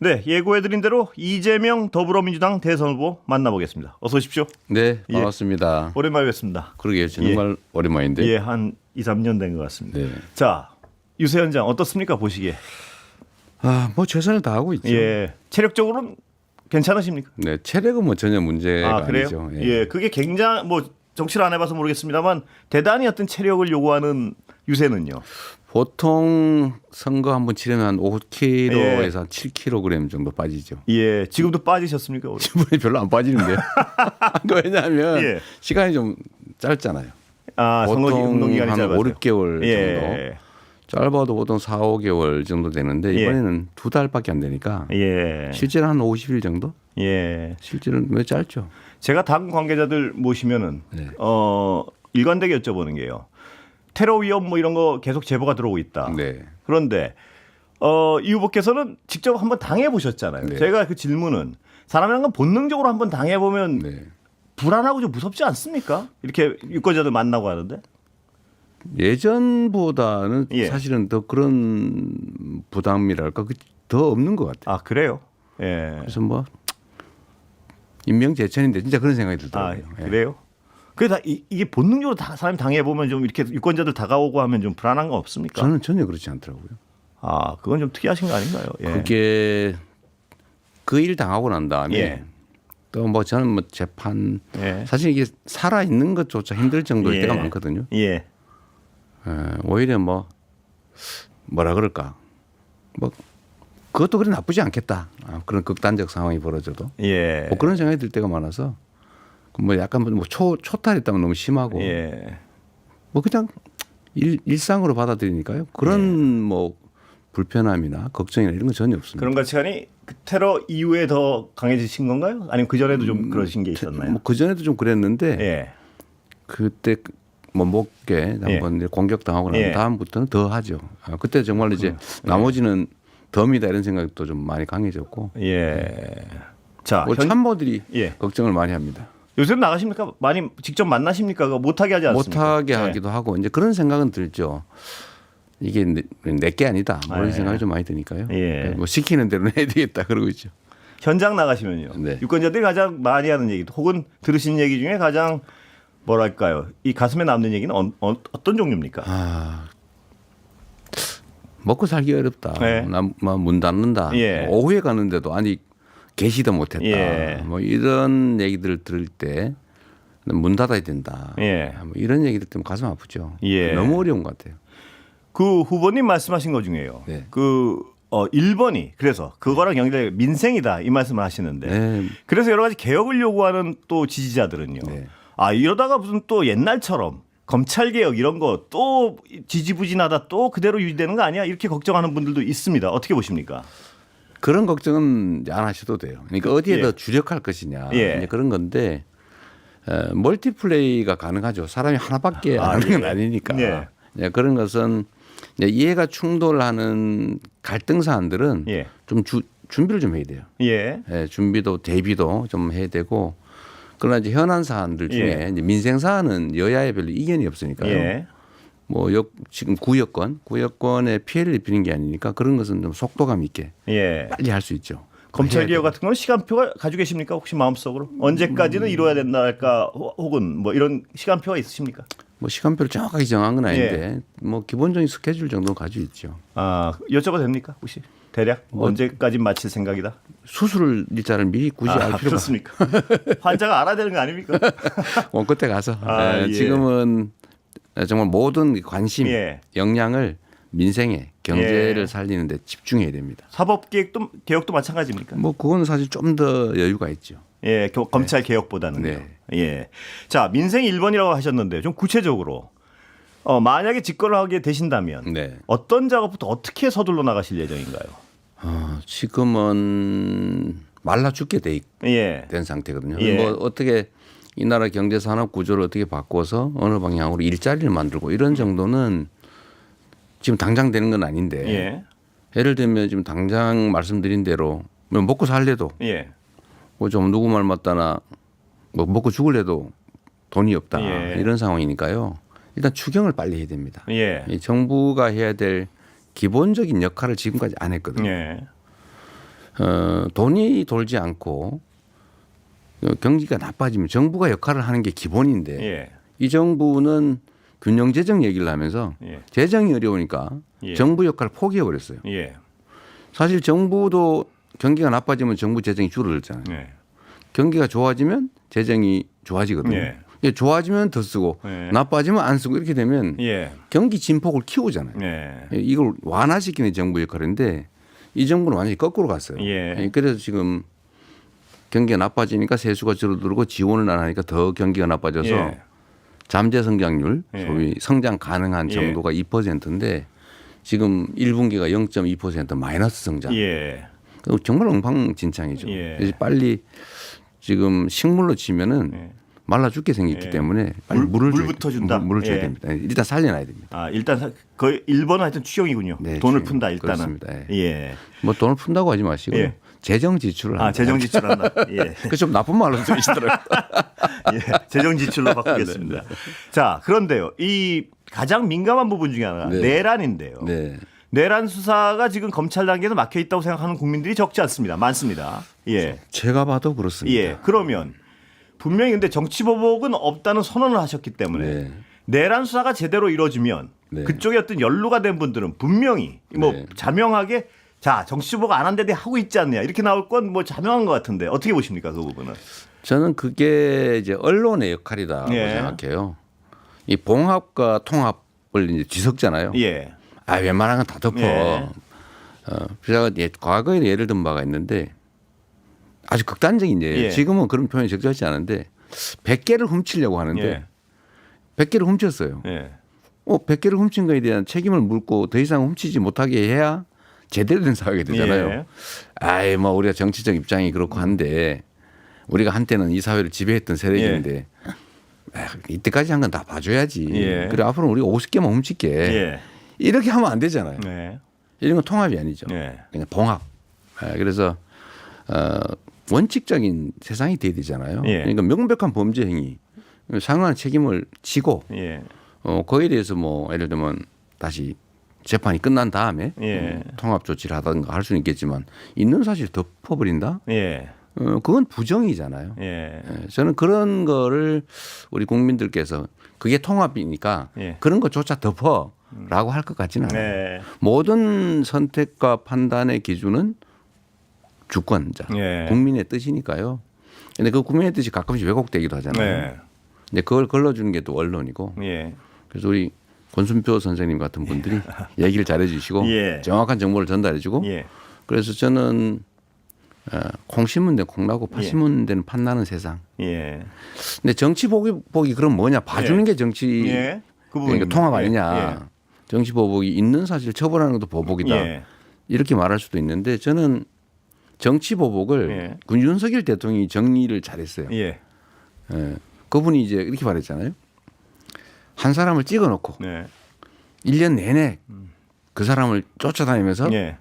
네, 예고해드린 대로 이재명 더불어민주당 대선 후보 만나보겠습니다. 어서 오십시오. 네, 반갑습니다. 오랜만에 뵙습니다. 그러게요. 정말 오랜만인데. 예, 한 2, 3년 된 것 같습니다. 네. 자, 유세현장 어떻습니까? 보시기에. 뭐 최선을 다하고 있죠. 예, 체력적으로는 괜찮으십니까? 네, 체력은 뭐 전혀 문제가 그래요? 아니죠. 예, 그게 굉장히 뭐 정치를 안 해봐서 모르겠습니다만 대단히 어떤 체력을 요구하는 유세는요. 보통 선거 한번 치르면 한 5kg에서 한 7kg 정도 빠지죠. 예, 지금도 빠지셨습니까? 올해? 기분이 별로 안 빠지는데요. 왜냐하면 예. 시간이 좀 짧잖아요. 선거 보통 운동 기간이 한 짧아서. 5, 6개월 예. 정도. 짧아도 보통 4, 5개월 정도 되는데 이번에는 2달밖에 안 되니까 예. 실제로 한 50일 정도? 예. 실제로는 왜 짧죠? 제가 당 관계자들 모시면은 네. 일관되게 여쭤보는 게요. 테러 위험 뭐 이런 거 계속 제보가 들어오고 있다. 네. 그런데 이 후보께서는 직접 한번 당해 보셨잖아요. 네. 제가 그 질문은 사람이란 건 본능적으로 한번 당해 보면 네. 불안하고 좀 무섭지 않습니까? 이렇게 유권자들 만나고 하는데. 예전보다는 예. 사실은 더 그런 부담이랄까 더 없는 것 같아요. 아, 그래요? 예. 그래서 뭐 인명재천인데 진짜 그런 생각이 들더라고요. 예. 그래요? 그게 다 이게 본능적으로 다 사람이 당해 보면 좀 이렇게 유권자들 다가오고 하면 좀 불안한 거 없습니까? 저는 전혀 그렇지 않더라고요. 그건 좀 특이하신 거 아닌가요? 예. 그게 그 일 당하고 난 다음에 예. 또 뭐 저는 뭐 재판 예. 사실 이게 살아 있는 것조차 힘들 정도일 예. 때가 많거든요. 예. 오히려 뭐라 그럴까 뭐 그것도 그리 나쁘지 않겠다. 그런 극단적 상황이 벌어져도 예. 뭐 그런 생각이 들 때가 많아서 뭐 약간 뭐 초탈했다면 너무 심하고 예. 뭐 그냥 일상으로 받아들이니까요. 그런 뭐 불편함이나 걱정이나 이런 건 전혀 없습니다. 그런 가치관이 그 테러 이후에 더 강해지신 건가요? 아니면 그 전에도 좀 그러신 게 있었나요? 뭐 그전에도 좀 그랬는데 예. 그때 뭐 목에 한번 공격당하고 난 예. 다음부터는 더 하죠. 그때 정말 이제 나머지는 덤이다 이런 생각도 좀 많이 강해졌고 예. 자, 우리 참모들이 예. 걱정을 많이 합니다. 요새는 나가십니까? 많이 직접 만나십니까? 그거 못하게 하지 않습니까? 못하게 예. 하기도 하고 이제 그런 생각은 들죠. 이게 내게 아니다. 뭐 이런 예. 생각이 좀 많이 드니까요. 예. 뭐 시키는 대로는 해야 되겠다 그러고 있죠. 현장 나가시면요. 네. 유권자들이 가장 많이 하는 얘기, 혹은 들으신 얘기 중에 가장 뭐랄까요? 이 가슴에 남는 얘기는 어떤 종류입니까? 먹고 살기 어렵다. 네. 문 닫는다. 예. 오후에 가는데도 아니 계시도 못했다. 예. 뭐 이런 얘기들을 들을 때 문 닫아야 된다. 예. 뭐 이런 얘기들 때문에 가슴 아프죠. 예. 너무 어려운 것 같아요. 그 후보님 말씀하신 것 중에요. 네. 1번이 그래서 그거랑 연결돼 민생이다 이 말씀을 하시는데 네. 그래서 여러 가지 개혁을 요구하는 또 지지자들은요. 네. 이러다가 무슨 또 옛날처럼 검찰 개혁 이런 거 또 지지부진하다 또 그대로 유지되는 거 아니야? 이렇게 걱정하는 분들도 있습니다. 어떻게 보십니까? 그런 걱정은 안 하셔도 돼요. 그러니까 어디에 예. 더 주력할 것이냐 예. 이제 그런 건데 멀티플레이가 가능하죠. 사람이 하나밖에 안 하는 건 예. 아니니까. 예. 네, 그런 것은 이제 이해가 충돌하는 갈등 사안들은 예. 좀 준비를 좀 해야 돼요. 예. 예, 준비도 대비도 좀 해야 되고 그러나 이제 현안 사안들 중에 예. 이제 민생 사안은 여야에 별로 이견이 없으니까요. 예. 뭐 지금 구여권에 피해를 입히는 게 아니니까 그런 것은 좀 속도감 있게 예. 빨리 할 수 있죠. 검찰 해야 개혁 되고. 같은 건 시간표가 가지고 계십니까? 혹시 마음속으로 언제까지는 이루어야 된다 할까 혹은 뭐 이런 시간표가 있으십니까? 뭐 시간표를 정확하게 정한 건 아닌데 예. 뭐 기본적인 스케줄 정도는 가지고 있죠. 여쭤봐도 됩니까? 혹시 대략 언제까지 마칠 생각이다? 수술 일자를 미리 굳이 알 필요가 그렇습니까? 환자가 알아야 되는 거 아닙니까? 그때 가서 예. 지금은 정말 모든 관심, 예. 역량을 민생에 경제를 예. 살리는 데 집중해야 됩니다. 사법 개혁도 마찬가지입니까? 뭐 그건 사실 좀 더 여유가 있죠. 예, 검찰 개혁보다는요. 네. 예. 자, 민생 1번이라고 하셨는데 좀 구체적으로 만약에 집권을 하게 되신다면 네. 어떤 작업부터 어떻게 서둘러 나가실 예정인가요? 지금은 말라 죽게 된 예. 상태거든요. 예. 뭐 어떻게 이 나라 경제 산업 구조를 어떻게 바꿔서 어느 방향으로 일자리를 만들고 이런 정도는 지금 당장 되는 건 아닌데 예. 예를 들면 지금 당장 말씀드린 대로 뭐 먹고 살래도 예. 뭐 좀 누구 말 맞다나 뭐 먹고 죽을래도 돈이 없다 예. 이런 상황이니까요. 일단 추경을 빨리 해야 됩니다. 예. 이 정부가 해야 될 기본적인 역할을 지금까지 안 했거든요. 예. 돈이 돌지 않고 경기가 나빠지면 정부가 역할을 하는 게 기본인데 예. 이 정부는 균형 재정 얘기를 하면서 예. 재정이 어려우니까 예. 정부 역할을 포기해 버렸어요. 예. 사실 정부도 경기가 나빠지면 정부 재정이 줄어들잖아요. 예. 경기가 좋아지면 재정이 좋아지거든요. 예. 이게 좋아지면 더 쓰고 예. 나빠지면 안 쓰고 이렇게 되면 예. 경기 진폭을 키우잖아요. 예. 이걸 완화시키는 정부 역할인데 이 정부는 완전히 거꾸로 갔어요. 예. 그래서 지금 경기가 나빠지니까 세수가 줄어들고 지원을 안 하니까 더 경기가 나빠져서 예. 잠재 성장률 예. 소위 성장 가능한 예. 정도가 2%인데 지금 1분기가 0.2% 마이너스 성장. 예. 정말 엉망진창이죠. 예. 그래서 빨리 지금 식물로 치면은 예. 말라 죽게 생겼기 예. 때문에 빨리 물부터 준다? 물을 줘야 예. 됩니다. 일단 살려놔야 됩니다. 아, 일단 거의 1번은 하여튼 추경이군요. 네, 돈을 추경. 푼다 일단은. 그렇습니다. 예. 뭐 돈을 푼다고 하지 마시고 예. 재정 지출을 아, 한다. 재정 지출한다. 예. 그 좀 나쁜 말로 쓰시더라고요. 예. 재정 지출로 바꾸겠습니다. 자, 그런데요. 이 가장 민감한 부분 중에 하나가 네. 내란인데요. 네. 내란 수사가 지금 검찰 단계에서 막혀 있다고 생각하는 국민들이 적지 않습니다. 많습니다. 예. 제가 봐도 그렇습니다. 예. 그러면 분명히 근데 정치 보복은 없다는 선언을 하셨기 때문에 네. 내란 수사가 제대로 이루어지면 네. 그쪽에 어떤 연루가 된 분들은 분명히 뭐 네. 자명하게 자 정치 보복 안 한데 하고 있지 않냐 이렇게 나올 건 뭐 자명한 것 같은데 어떻게 보십니까 그 부분은? 저는 그게 이제 언론의 역할이라고 예. 생각해요. 이 봉합과 통합을 이제 뒤섞잖아요. 예. 아, 웬만한 건 다 덮어. 예. 제가 과거에 예를 든 바가 있는데 아주 극단적인 예예요. 예. 지금은 그런 표현이 적절하지 않은데 100개를 훔치려고 하는데 예. 100개를 훔쳤어요. 예. 100개를 훔친 거에 대한 책임을 물고 더 이상 훔치지 못하게 해야 제대로 된 사회가 되잖아요. 예. 아이 뭐 우리가 정치적 입장이 그렇고 한데 우리가 한때는 이 사회를 지배했던 세력인데 이때까지 한 건 다 봐줘야지. 예. 그래 앞으로 우리가 50개만 훔칠게. 예. 이렇게 하면 안 되잖아요. 네. 이런 건 통합이 아니죠. 예. 그냥 봉합. 그래서 원칙적인 세상이 돼야 되잖아요. 예. 그러니까 명백한 범죄 행위 상응한 책임을 지고 예. 거기에 대해서 뭐 예를 들면 다시 재판이 끝난 다음에 예. 통합 조치를 하든가 할 수는 있겠지만 있는 사실 덮어버린다? 예. 그건 부정이잖아요. 예. 저는 그런 거를 우리 국민들께서 그게 통합이니까 예. 그런 것조차 덮어라고 할 것 같지는 않아요. 네. 모든 선택과 판단의 기준은 주권자, 예. 국민의 뜻이니까요. 근데 그 국민의 뜻이 가끔씩 왜곡되기도 하잖아요. 네. 근데 그걸 걸러주는 게 또 언론이고. 예. 그래서 우리 권순표 선생님 같은 분들이 얘기를 잘해 주시고 예. 정확한 정보를 전달해 주고 예. 그래서 저는 콩 심은 데는 콩 나고 파 예. 심은 데는 팥 나는 세상. 예. 근데 정치 보복이 그럼 뭐냐? 봐주는 예. 게 정치 예. 그 그러니까 부분입니다. 통합 예. 아니냐? 정치 보복이 있는 사실 처벌하는 것도 보복이다. 예. 이렇게 말할 수도 있는데 저는 정치 보복을 예. 윤석열 대통령이 정리를 잘했어요. 예. 예. 그분이 이제 이렇게 말했잖아요. 한 사람을 찍어놓고 네. 1년 내내 그 사람을 쫓아다니면서 예.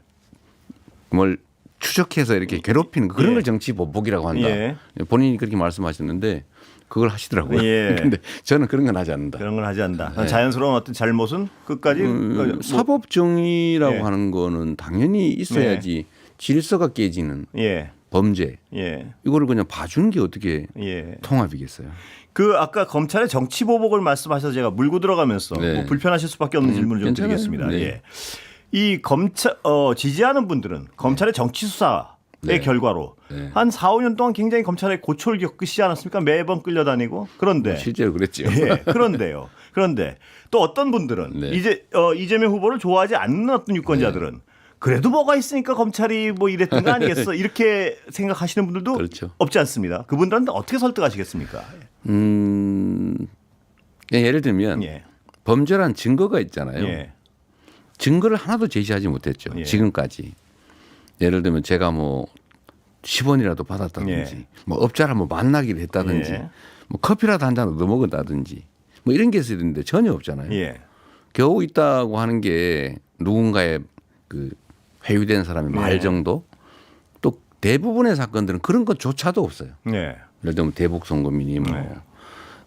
뭘 추적해서 이렇게 괴롭히는 그런 예. 걸 정치 보복이라고 한다. 예. 본인이 그렇게 말씀하셨는데 그걸 하시더라고요. 예. 근데 저는 그런 건 하지 않는다. 그런 걸 하지 않는다. 네. 자연스러운 어떤 잘못은 끝까지 뭐, 사법 정의라고 예. 하는 거는 당연히 있어야지 질서가 깨지는 예. 범죄 예. 이거를 그냥 봐주는 게 어떻게 예. 통합이겠어요. 그 아까 검찰의 정치 보복을 말씀하셔서 제가 물고 들어가면서 네. 뭐 불편하실 수밖에 없는 질문을 좀 괜찮아요. 드리겠습니다. 네. 예. 이 검찰 지지하는 분들은 검찰의 정치 수사의 네. 결과로 네. 한 4, 5년 동안 굉장히 검찰의 고초를 겪으시지 않았습니까? 매번 끌려다니고. 그런데 실제로 그랬죠. 예, 그런데요. 그런데 또 어떤 분들은 네. 이재명 후보를 좋아하지 않는 어떤 유권자들은 그래도 뭐가 있으니까 검찰이 뭐 이랬던 거 아니겠어 이렇게 생각하시는 분들도 그렇죠. 없지 않습니다. 그분들한테 어떻게 설득하시겠습니까? 그냥 예를 들면 예. 범죄란 증거가 있잖아요. 예. 증거를 하나도 제시하지 못했죠. 예. 지금까지. 예를 들면 제가 뭐 10원이라도 받았다든지 예. 뭐 업자를 뭐 만나기를 했다든지 예. 뭐 커피라도 한 잔 얻어먹었다든지 뭐 이런 게 있어야 되는데 전혀 없잖아요. 예. 겨우 있다고 하는 게 누군가의 그 회유된 사람의 네. 말 정도 또 대부분의 사건들은 그런 것조차도 없어요. 예. 예를 들면 대북 송금이니 뭐 네.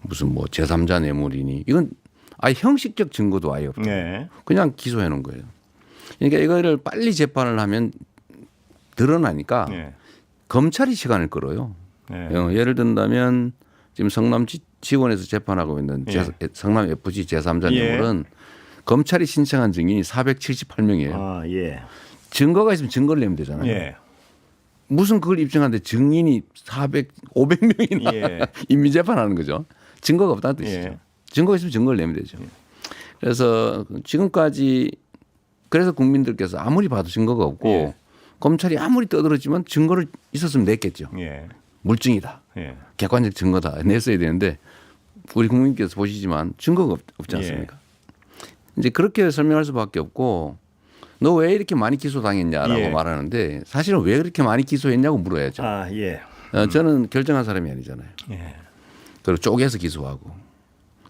무슨 뭐 제3자 뇌물이니 이건 아예 형식적 증거도 아예 없죠. 예. 그냥 기소해 놓은 거예요. 그러니까 이거를 빨리 재판을 하면 드러나니까 예. 검찰이 시간을 끌어요. 예. 예를 든다면 지금 성남지원에서 재판하고 있는 예. 성남 FG 제3자 예. 뇌물은 검찰이 신청한 증인이 478명이에요. 아, 예. 증거가 있으면 증거를 내면 되잖아요. 예. 무슨 그걸 입증하는데 증인이 500명이나 예. 인민재판하는 거죠. 증거가 없다는 뜻이죠. 예. 증거가 있으면 증거를 내면 되죠. 그래서 지금까지 그래서 국민들께서 아무리 봐도 증거가 없고 예. 검찰이 아무리 떠들었지만 증거를 있었으면 냈겠죠. 예. 물증이다. 예. 객관적 증거다. 냈어야 되는데 우리 국민께서 보시지만 증거가 없지 않습니까? 이제 그렇게 설명할 수밖에 없고 너 왜 이렇게 많이 기소당했냐라고 예. 말하는데 사실은 왜 그렇게 많이 기소했냐고 물어야죠. 아, 예. 저는 결정한 사람이 아니잖아요. 예. 그리고 쪼개서 기소하고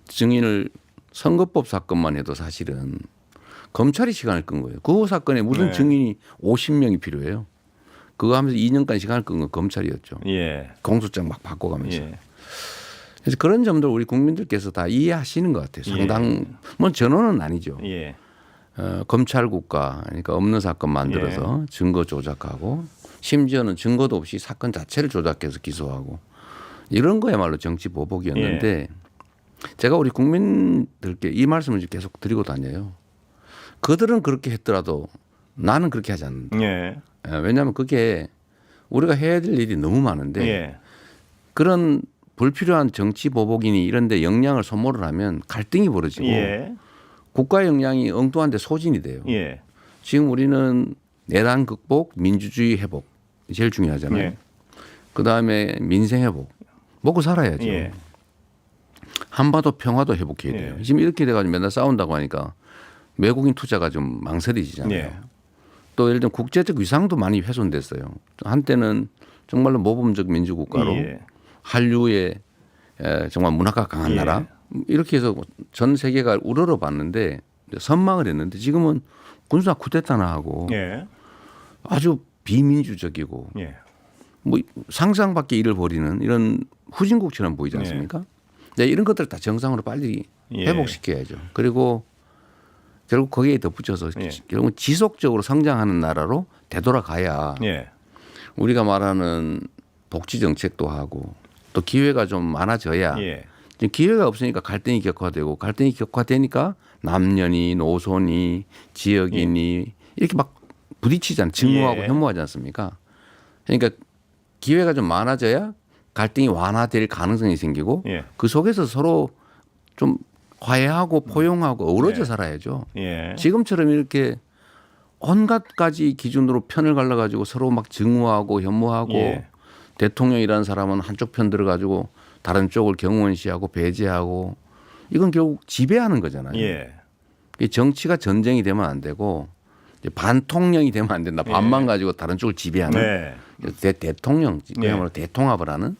증인을 선거법 사건만 해도 사실은 검찰이 시간을 끈 거예요. 그 사건에 무슨 네. 증인이 50명이 필요해요. 그거 하면서 2년간 시간을 끈 건 검찰이었죠. 예. 공소장 막 바꿔가면서. 예. 그래서 그런 점들 우리 국민들께서 다 이해하시는 것 같아요. 상당 뭐 전원은 아니죠. 예. 검찰 국가 그러니까 없는 사건 만들어서 증거 조작하고 심지어는 증거도 없이 사건 자체를 조작해서 기소하고 이런 거야말로 정치 보복이었는데 제가 우리 국민들께 이 말씀을 계속 드리고 다녀요. 그들은 그렇게 했더라도 나는 그렇게 하지 않는다. 예. 왜냐하면 그게 우리가 해야 될 일이 너무 많은데 예. 그런 불필요한 정치 보복이니 이런 데 역량을 소모를 하면 갈등이 벌어지고 예. 국가 역량이 엉뚱한데 소진이 돼요. 예. 지금 우리는 내란 극복, 민주주의 회복 제일 중요하잖아요. 예. 그다음에 민생 회복. 먹고 살아야죠. 예. 한반도 평화도 회복해야 돼요. 예. 지금 이렇게 돼가지고 맨날 싸운다고 하니까 외국인 투자가 좀 망설여지잖아요. 예. 또 예를 들면 국제적 위상도 많이 훼손됐어요. 한때는 정말로 모범적 민주국가로 예. 한류의 정말 문화가 강한 예. 나라 이렇게 해서 전 세계가 우러러봤는데 선망을 했는데 지금은 군사 쿠데타나 하고 예. 아주 비민주적이고 예. 뭐 상상 밖의 일을 벌이는 이런 후진국처럼 보이지 않습니까? 네, 이런 것들 다 정상으로 빨리 예. 회복시켜야죠. 그리고 결국 거기에 덧붙여서 예. 결국 지속적으로 성장하는 나라로 되돌아가야 예. 우리가 말하는 복지 정책도 하고 또 기회가 좀 많아져야 예. 지금 기회가 없으니까 갈등이 격화되고 갈등이 격화되니까 남녀니 노소니 지역이니 이렇게 막 부딪히잖아요. 증오하고 예. 혐오하지 않습니까? 그러니까 기회가 좀 많아져야 갈등이 완화될 가능성이 생기고 예. 그 속에서 서로 좀 화해하고 포용하고 어우러져 예. 살아야죠. 예. 지금처럼 이렇게 온갖 가지 기준으로 편을 갈라가지고 서로 막 증오하고 혐오하고 예. 대통령이라는 사람은 한쪽 편 들어가지고 다른 쪽을 경원시하고 배제하고 이건 결국 지배하는 거잖아요. 예. 이 정치가 전쟁이 되면 안 되고 이제 반통령이 되면 안 된다. 반만 가지고 다른 쪽을 지배하는 네. 대통령, 그야말로 대통합을 하는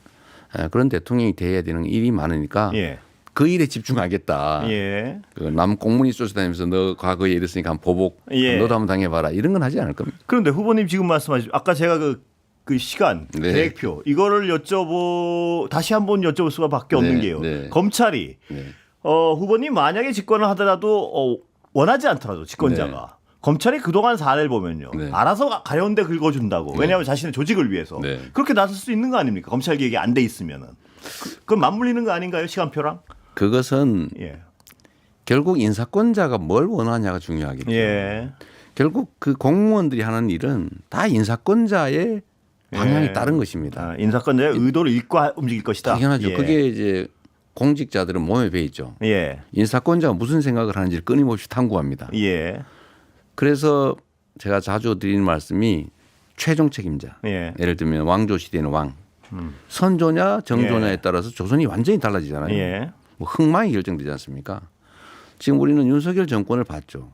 그런 대통령이 돼야 되는 일이 많으니까 예. 그 일에 집중하겠다. 예. 그 남 꽁무니 쫓아다니면서 너 과거에 이랬으니까 한번 보복, 예. 너도 한번 당해봐라. 이런 건 하지 않을 겁니다. 그런데 후보님 지금 말씀하신 아까 제가 그 시간 네. 계획표 이거를 다시 한번 여쭤볼 수밖에 없는 네, 게요. 네. 검찰이 네. 후보님 만약에 집권을 하더라도 원하지 않더라도 집권자가 검찰이 그동안 사례를 보면요. 네. 알아서 가려운데 긁어준다고. 네. 왜냐하면 자신의 조직을 위해서. 네. 그렇게 나설 수 있는 거 아닙니까? 검찰 개혁이 안 돼 있으면은. 그건 맞물리는 거 아닌가요? 시간표랑? 그것은 예. 결국 인사권자가 뭘 원하냐가 중요하겠죠. 예. 결국 그 공무원들이 하는 일은 다 인사권자의 방향이 예. 따른 것입니다. 인사권자의 의도를 읽고 움직일 것이다. 당연하죠. 예. 그게 이제 공직자들은 몸에 배 있죠. 예. 인사권자가 무슨 생각을 하는지를 끊임없이 탐구합니다. 예. 그래서 제가 자주 드리는 말씀이 최종 책임자. 예. 예를 들면 왕조 시대는 왕. 선조냐 정조냐에 따라서 조선이 완전히 달라지잖아요. 예. 뭐 흥망이 결정되지 않습니까? 지금 우리는 윤석열 정권을 봤죠.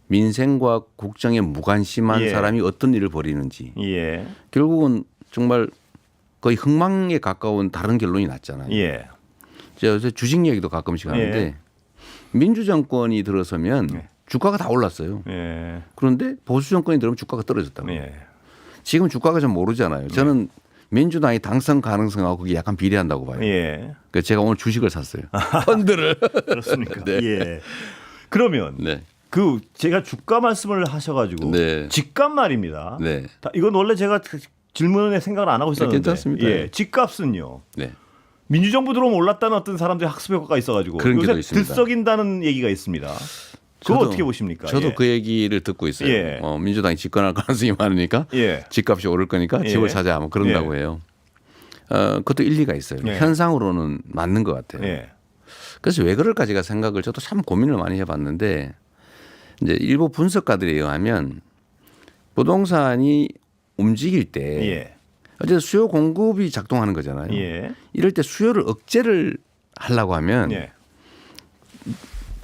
민생과 국정에 무관심한 예. 사람이 어떤 일을 벌이는지. 예. 결국은 정말 거의 흥망에 가까운 다른 결론이 났잖아요. 예. 제가 요새 주식 얘기도 가끔씩 하는데 예. 민주 정권이 들어서면 예. 주가가 다 올랐어요. 예. 그런데 보수 정권이 들어오면 주가가 떨어졌다고. 예. 지금 주가가 좀 모르잖아요. 저는 민주당이 당선 가능성하고 그게 약간 비례한다고 봐요. 예. 그래서 제가 오늘 주식을 샀어요. 펀드를. 그렇습니까? 네. 예. 그러면 네. 그 제가 주가 말씀을 하셔가지고 네. 집값 말입니다. 네. 이건 원래 제가 질문에 생각을 안 하고 있었는데 괜찮습니다. 예, 집값은요. 네. 민주정부 들어오면 올랐다는 어떤 사람들이 학습 효과가 있어가지고 그런 게 요새 또 있습니다. 들썩인다는 얘기가 있습니다. 그거 저도- 어떻게 보십니까? 저도 예. 그 얘기를 듣고 있어요. 예. 민주당이 집권할 가능성이 많으니까 예. 집값이 오를 거니까 예. 집을 사자 뭐 그런다고 해요. 그것도 일리가 있어요. 예. 현상으로는 맞는 것 같아요. 예. 그래서 왜 그럴까 제가 생각을 저도 참 고민을 많이 해봤는데 이제 일부 분석가들에 의하면 부동산이 움직일 때 예. 어쨌든 수요 공급이 작동하는 거잖아요. 예. 이럴 때 수요를 억제를 하려고 하면 예.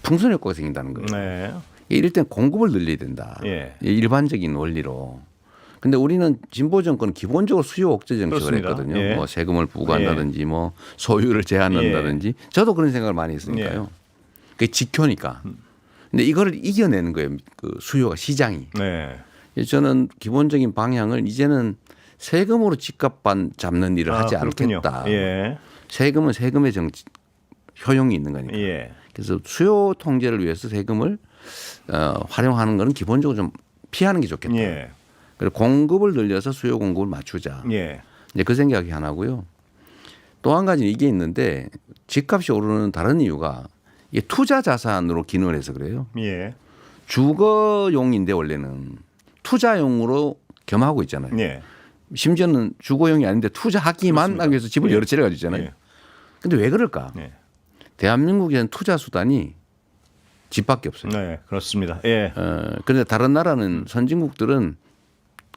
풍선 효과가 생긴다는 거예요. 네. 이럴 땐 공급을 늘려야 된다. 예. 일반적인 원리로. 근데 우리는 진보 정권은 기본적으로 수요 억제 정책을 그렇습니다. 했거든요. 예. 뭐 세금을 부과한다든지 뭐 소유를 제한한다든지 저도 그런 생각을 많이 했으니까요. 그게 지켜니까. 근데 이거를 이겨내는 거예요. 그 수요가 시장이. 네. 그래서 저는 기본적인 방향을 이제는 세금으로 집값 잡는 일을 하지 그렇군요. 않겠다. 예. 세금은 세금의 효용이 있는 거니까. 예. 그래서 수요 통제를 위해서 세금을 활용하는 것은 기본적으로 좀 피하는 게 좋겠다. 예. 그리고 공급을 늘려서 수요 공급을 맞추자. 예. 이제 그 생각이 하나고요. 또 한 가지 이게 있는데 집값이 오르는 다른 이유가 이게 투자 자산으로 기능을 해서 그래요. 예. 주거용인데 원래는 투자용으로 겸하고 있잖아요. 예. 심지어는 주거용이 아닌데 투자하기만 그렇습니다. 하기 위해서 집을 예. 여러 채를 가지고 있잖아요. 예. 근데 왜 그럴까? 예. 대한민국에는 투자 수단이 집밖에 없어요. 네, 그렇습니다. 예. 그런데 다른 나라는 선진국들은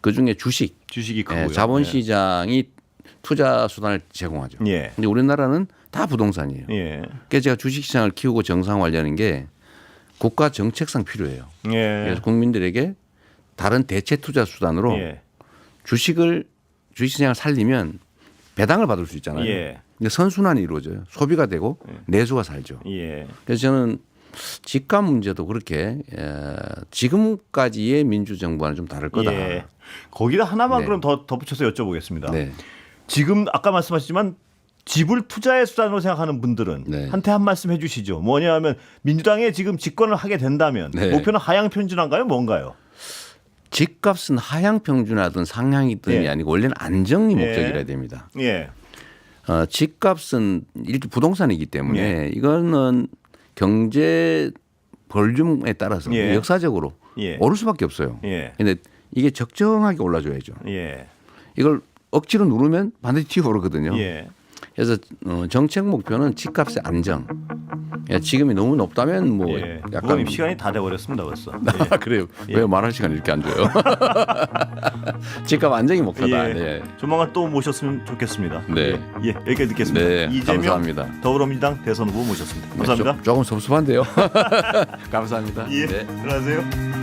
그 중에 주식, 주식이 크고요. 자본시장이 투자 수단을 제공하죠. 예. 근데 우리나라는 다 부동산이에요. 예. 그래서 제가 주식시장을 키우고 정상화하려는 게 국가 정책상 필요해요. 예. 그래서 국민들에게 다른 대체 투자 수단으로 예. 주식시장을 살리면 배당을 받을 수 있잖아요. 예. 근데 선순환이 이루어져요. 소비가 되고 내수가 살죠. 예. 그래서 저는 집값 문제도 그렇게 지금까지의 민주정부와는 좀 다를 거다. 예. 거기다 하나만 네. 그럼 더 덧붙여서 여쭤보겠습니다. 네. 지금 아까 말씀하셨지만 집을 투자의 수단으로 생각하는 분들은 네. 한테 한 말씀 해주시죠. 뭐냐면 민주당에 지금 집권을 하게 된다면 네. 목표는 하향 편준한가요? 뭔가요? 집값은 하향 평준화든 상향이든이 예. 아니고 원래는 안정이 예. 목적이라 됩니다. 예. 집값은 일종 부동산이기 때문에 예. 이거는 경제 볼륨에 따라서 예. 역사적으로 예. 오를 수밖에 없어요. 예. 근데 이게 적정하게 올라줘야죠. 예. 이걸 억지로 누르면 반드시 튀어오르거든요. 예. 그래서 정책 목표는 집값의 안정. 지금이 너무 높다면 뭐 예. 약간 부모님 시간이 다 돼버렸습니다 벌써. 아, 그래요. 왜 말할 시간 이렇게 안 줘요? 집값 안정이 목표다. 예. 네. 조만간 또 모셨으면 좋겠습니다. 네. 예. 여기까지 듣겠습니다. 네, 이재명 감사합니다. 더불어민주당 대선 후보 모셨습니다. 감사합니다. 조금 섭섭한데요. 감사합니다. 예. 네. 들어가세요.